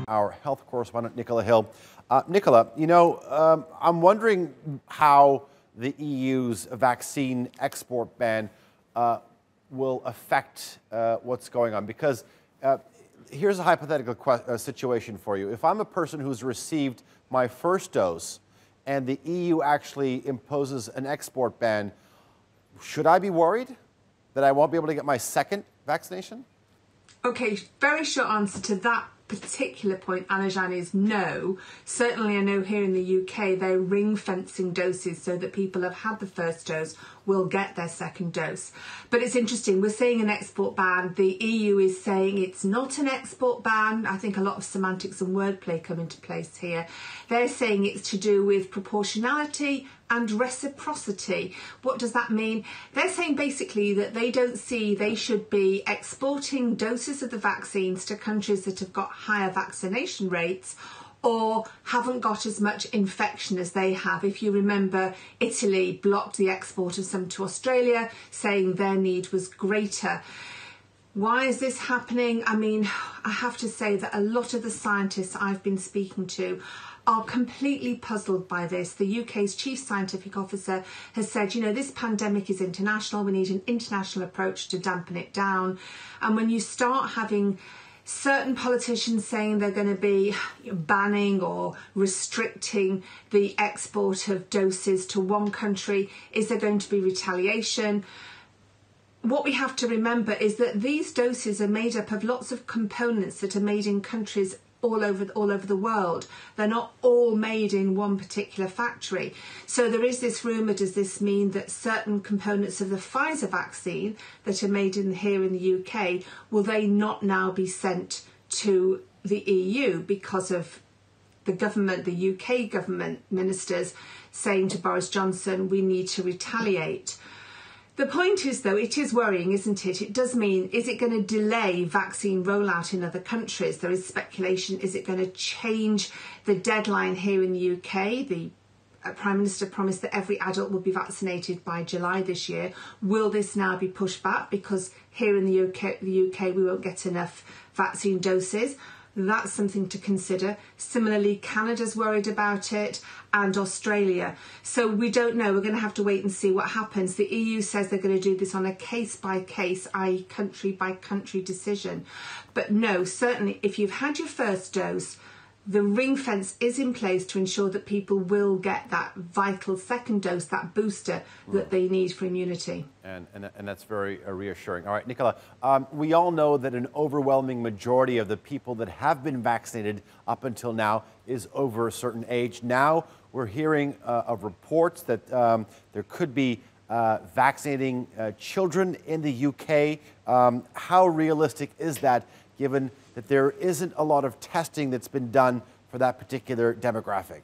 our health correspondent, Nicola Hill. Nicola, I'm wondering how the EU's vaccine export ban will affect what's going on, because here's a hypothetical situation for you. If I'm a person who's received my first dose and the EU actually imposes an export ban, should I be worried that I won't be able to get my second vaccination? Okay, very short answer to that particular point, Alajan, is no. Certainly I know here in the UK they're ring fencing doses so that people have had the first dose will get their second dose. But it's interesting, we're seeing an export ban. The EU is saying it's not an export ban. I think a lot of semantics and wordplay come into place here. They're saying it's to do with proportionality and reciprocity. What does that mean? They're saying basically that they don't see they should be exporting doses of the vaccines to countries that have got higher vaccination rates or haven't got as much infection as they have. If you remember, Italy blocked the export of some to Australia, saying their need was greater. Why is this happening? I mean, I have to say that a lot of the scientists I've been speaking to are completely puzzled by this. The UK's chief scientific officer has said, this pandemic is international. We need an international approach to dampen it down. And when you start having certain politicians saying they're going to be banning or restricting the export of doses to one country, is there going to be retaliation? What we have to remember is that these doses are made up of lots of components that are made in countries all over the world. They're not all made in one particular factory. So there is this rumour, does this mean that certain components of the Pfizer vaccine that are made here in the UK, will they not now be sent to the EU because of the government, the UK government ministers saying to Boris Johnson, we need to retaliate? The point is, though, it is worrying, isn't it? It does mean, is it going to delay vaccine rollout in other countries? There is speculation, is it going to change the deadline here in the UK? The Prime Minister promised that every adult would be vaccinated by July this year. Will this now be pushed back because here in the UK we won't get enough vaccine doses? That's something to consider. Similarly, Canada's worried about it, and Australia. So we don't know. We're going to have to wait and see what happens. The EU says they're going to do this on a case-by-case, i.e. country-by-country decision. But no, certainly if you've had your first dose, the ring fence is in place to ensure that people will get that vital second dose, that booster that they need for immunity. And that's very reassuring. All right, Nicola, we all know that an overwhelming majority of the people that have been vaccinated up until now is over a certain age. Now we're hearing of reports that there could be vaccinating children in the UK. How realistic is that, given that there isn't a lot of testing that's been done for that particular demographic?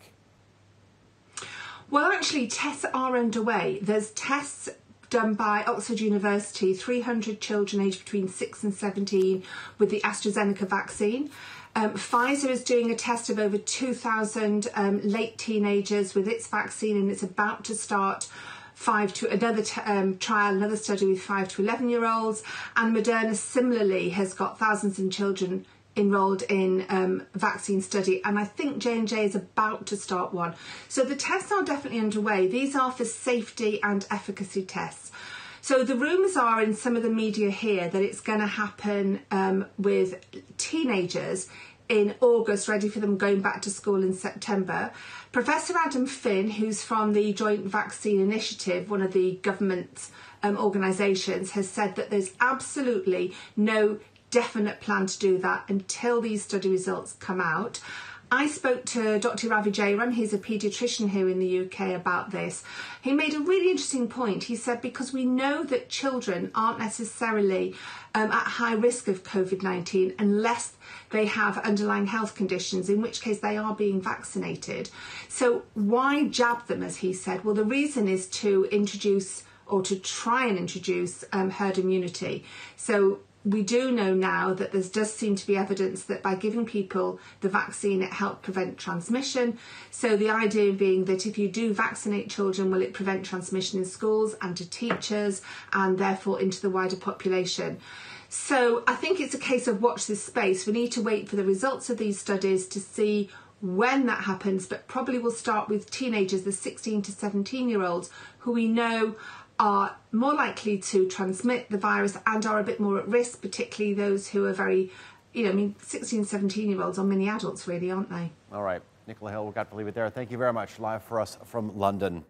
Well, actually, tests are underway. There's tests done by Oxford University, 300 children aged between 6 and 17 with the AstraZeneca vaccine. Pfizer is doing a test of over 2,000 late teenagers with its vaccine, and it's about to start another study with 5 to 11-year-olds, and Moderna similarly has got thousands of children enrolled in vaccine study, and I think J&J is about to start one. So the tests are definitely underway. These are for safety and efficacy tests. So the rumours are in some of the media here that it's going to happen with teenagers in August, ready for them going back to school in September. Professor Adam Finn, who's from the Joint Vaccine Initiative, one of the government organisations, has said that there's absolutely no definite plan to do that until these study results come out. I spoke to Dr. Ravi Jairam, he's a paediatrician here in the UK, about this. He made a really interesting point. He said, because we know that children aren't necessarily at high risk of COVID-19 unless they have underlying health conditions, in which case they are being vaccinated. So why jab them, as he said? Well, the reason is to introduce, or to try and introduce, herd immunity. So we do know now that there does seem to be evidence that by giving people the vaccine, it helped prevent transmission. So the idea being that if you do vaccinate children, will it prevent transmission in schools and to teachers and therefore into the wider population? So I think it's a case of watch this space. We need to wait for the results of these studies to see when that happens, but probably we'll start with teenagers, the 16 to 17-year-olds, who we know are more likely to transmit the virus and are a bit more at risk, particularly those who are very, 16, 17-year-olds are mini adults really, aren't they? All right. Nicola Hill, we've got to leave it there. Thank you very much. Live for us from London.